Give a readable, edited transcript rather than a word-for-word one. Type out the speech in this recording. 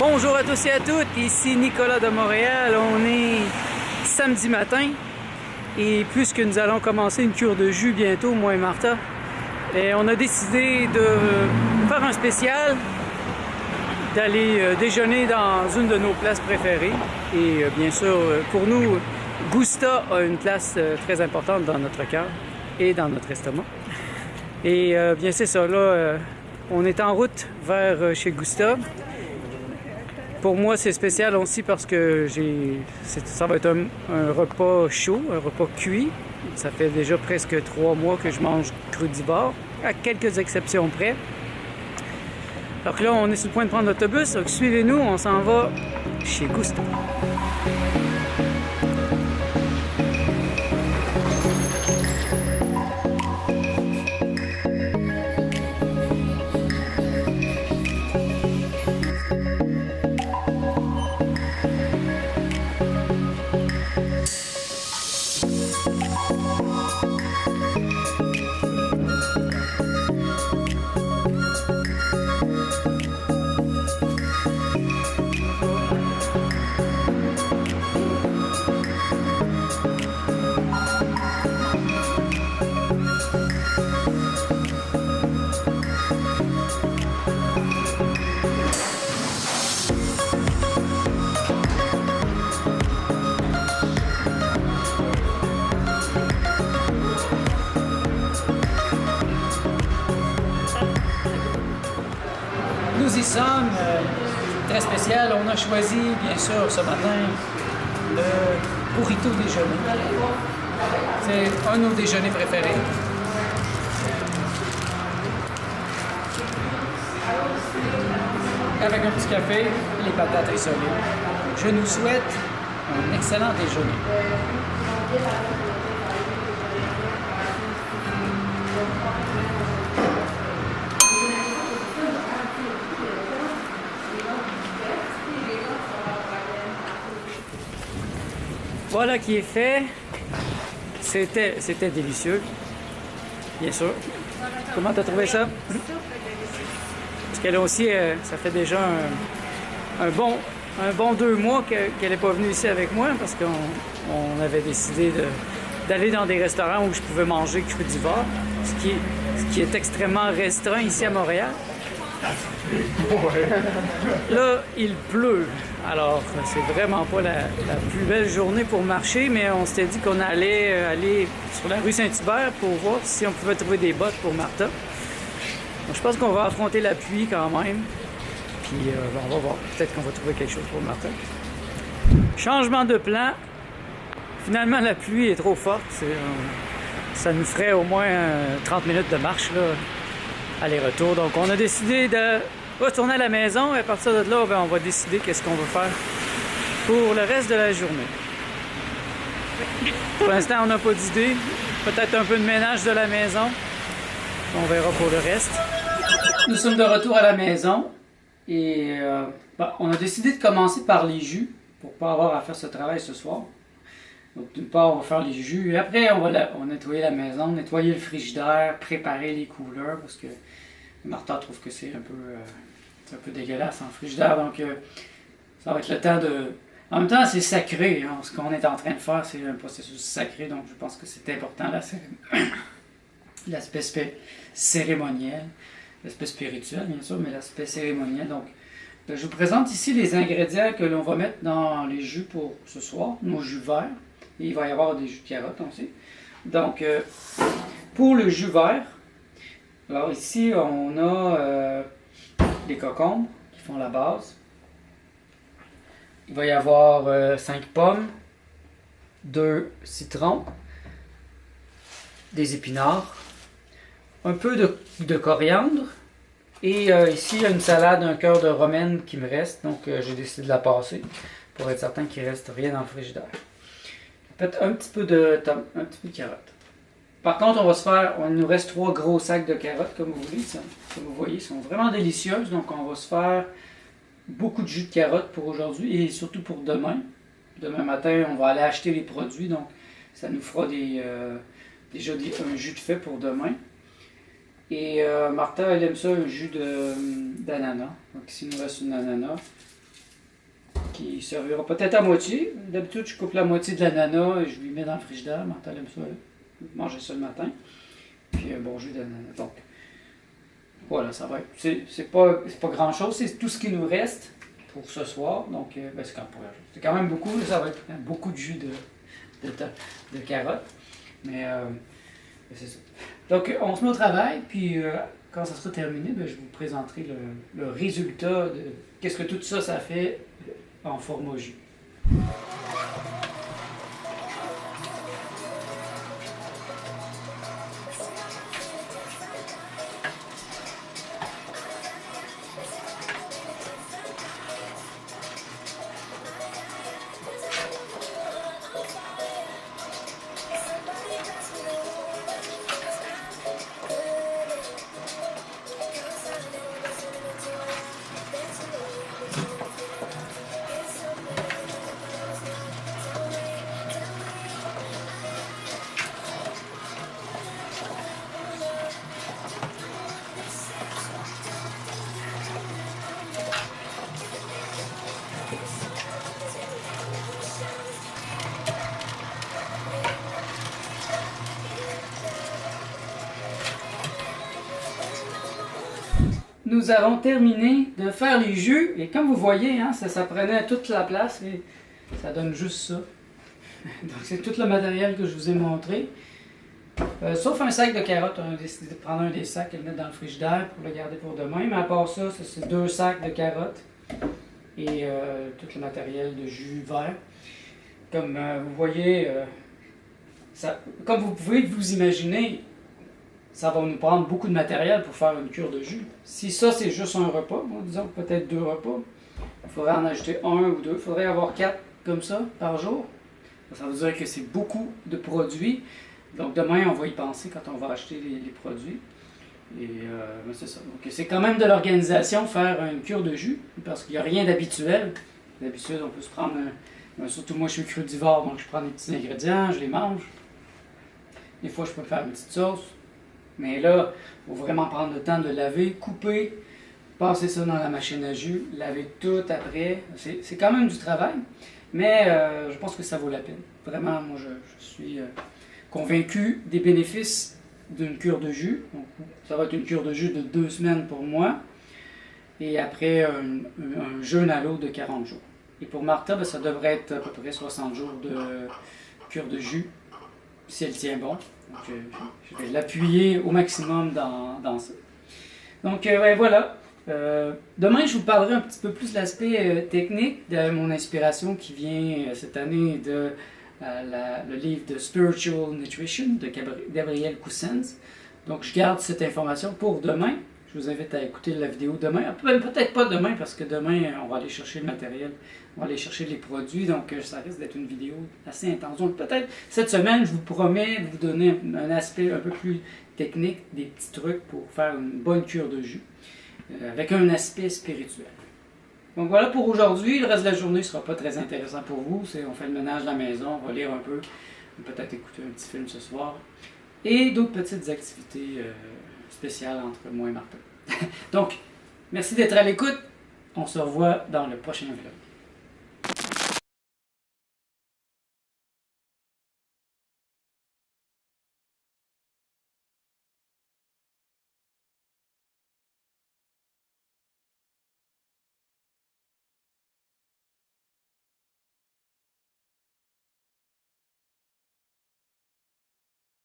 Bonjour à tous et à toutes, ici Nicolas de Montréal. On est samedi matin et puisque nous allons commencer une cure de jus bientôt, moi et Martha, et on a décidé de faire un spécial, d'aller déjeuner dans une de nos places préférées. Et bien sûr, pour nous, Gousta a une place très importante dans notre cœur et dans notre estomac. Et bien c'est ça, là, on est en route vers chez Gousta. Pour moi, c'est spécial aussi parce que ça va être un repas chaud, un repas cuit. Ça fait déjà presque 3 mois que je mange crudivore, à quelques exceptions près. Donc là, on est sur le point de prendre l'autobus. Donc suivez-nous, on s'en va chez Gousta. Nous y sommes, très spécial. On a choisi, bien sûr, ce matin, le burrito déjeuner. C'est un de nos déjeuners préférés. Avec un petit café et les patates rissolées. Je nous souhaite un excellent déjeuner. Voilà qui est fait. C'était délicieux, bien sûr. Comment t'as trouvé ça? Parce qu'elle aussi, ça fait déjà un bon 2 mois qu'elle n'est pas venue ici avec moi parce qu'on avait décidé d'aller dans des restaurants où je pouvais manger crudivore, ce qui est extrêmement restreint ici à Montréal. Là, il pleut. Alors, c'est vraiment pas la plus belle journée pour marcher, mais on s'était dit qu'on allait aller sur la rue Saint-Hubert pour voir si on pouvait trouver des bottes pour Martha. Donc, je pense qu'on va affronter la pluie quand même. Puis, on va voir. Peut-être qu'on va trouver quelque chose pour Martha. Changement de plan. Finalement, la pluie est trop forte. Ça nous ferait au moins 30 minutes de marche, là, aller-retour. Donc, on a décidé de retourner à la maison et à partir de là, on va décider qu'est-ce qu'on va faire pour le reste de la journée. Pour l'instant, on n'a pas d'idée. Peut-être un peu de ménage de la maison. On verra pour le reste. Nous sommes de retour à la maison et on a décidé de commencer par les jus pour ne pas avoir à faire ce travail ce soir. Donc, d'une part, on va faire les jus et après, on va nettoyer la maison, nettoyer le frigidaire, préparer les couleurs parce que Martha trouve que c'est un peu dégueulasse en frigidaire. Donc, ça va être le temps de... En même temps, c'est sacré. Hein. Ce qu'on est en train de faire, c'est un processus sacré. Donc, je pense que c'est important, l'aspect cérémoniel. L'aspect spirituel, bien sûr, mais l'aspect cérémoniel. Donc, je vous présente ici les ingrédients que l'on va mettre dans les jus pour ce soir, nos jus verts. Et il va y avoir des jus de carottes aussi. Donc, pour le jus vert, alors ici, on a des cocombes qui font la base. Il va y avoir 5 pommes, 2 citrons, des épinards, un peu de coriandre. Et ici, il y a une salade, un cœur de romaine qui me reste. Donc, j'ai décidé de la passer pour être certain qu'il ne reste rien dans le frigidaire. Peut-être un petit peu de carottes. Par contre, il nous reste 3 gros sacs de carottes, comme vous voyez, ils sont vraiment délicieuses. Donc, on va se faire beaucoup de jus de carottes pour aujourd'hui et surtout pour demain. Demain matin, on va aller acheter les produits, donc ça nous fera déjà un jus de fait pour demain. Et Martha, elle aime ça, un jus d'ananas. Donc ici, il nous reste une ananas. qui servira peut-être à moitié. D'habitude, je coupe la moitié de l'ananas et je lui mets dans le frigidaire. Martha aime ça, manger ça le matin. Puis un bon jus d'ananas. Donc, voilà, ça va être. C'est pas grand-chose, c'est tout ce qui nous reste pour ce soir. Donc, c'est quand même beaucoup, ça va être beaucoup de jus de carottes. Mais c'est ça. Donc, on se met au travail, puis quand ça sera terminé, je vous présenterai le résultat de qu'est-ce que tout ça, ça fait en format jus. Nous avons terminé de faire les jus et comme vous voyez, hein, ça prenait toute la place et ça donne juste ça. Donc c'est tout le matériel que je vous ai montré. Sauf un sac de carottes, on a décidé de prendre un des sacs et le mettre dans le frigidaire pour le garder pour demain. Mais à part ça, c'est 2 sacs de carottes et tout le matériel de jus vert. Comme vous voyez, comme vous pouvez vous imaginer, ça va nous prendre beaucoup de matériel pour faire une cure de jus. Si ça, c'est juste un repas, disons peut-être 2 repas, il faudrait en ajouter 1 ou 2. Il faudrait avoir 4 comme ça par jour. Ça veut dire que c'est beaucoup de produits. Donc demain, on va y penser quand on va acheter les produits. Et c'est ça. Donc c'est quand même de l'organisation faire une cure de jus, parce qu'il n'y a rien d'habituel. D'habitude, on peut se prendre, surtout moi je suis crudivore, donc je prends des petits ingrédients, je les mange. Des fois, je peux me faire une petite sauce. Mais là, il faut vraiment prendre le temps de laver, couper, passer ça dans la machine à jus, laver tout après. C'est quand même du travail, mais je pense que ça vaut la peine. Vraiment, moi, je suis convaincu des bénéfices d'une cure de jus. Donc, ça va être une cure de jus de 2 semaines pour moi, et après un jeûne à l'eau de 40 jours. Et pour Martha, ça devrait être à peu près 60 jours de cure de jus, si elle tient bon. Donc, je vais l'appuyer au maximum dans ça. Donc, voilà. Demain, je vous parlerai un petit peu plus de l'aspect technique de mon inspiration qui vient cette année de le livre de Spiritual Nutrition de Gabriel Coussens. Donc, je garde cette information pour demain. Je vous invite à écouter la vidéo demain. Peut-être pas demain, parce que demain, on va aller chercher le matériel, on va aller chercher les produits, donc ça risque d'être une vidéo assez intense. Donc peut-être cette semaine, je vous promets de vous donner un aspect un peu plus technique, des petits trucs pour faire une bonne cure de jus, avec un aspect spirituel. Donc voilà pour aujourd'hui. Le reste de la journée ne sera pas très intéressant pour vous. On fait le ménage de la maison, on va lire un peu, peut-être écouter un petit film ce soir, et d'autres petites activités spécial entre moi et Martha. Donc, merci d'être à l'écoute. On se revoit dans le prochain vlog.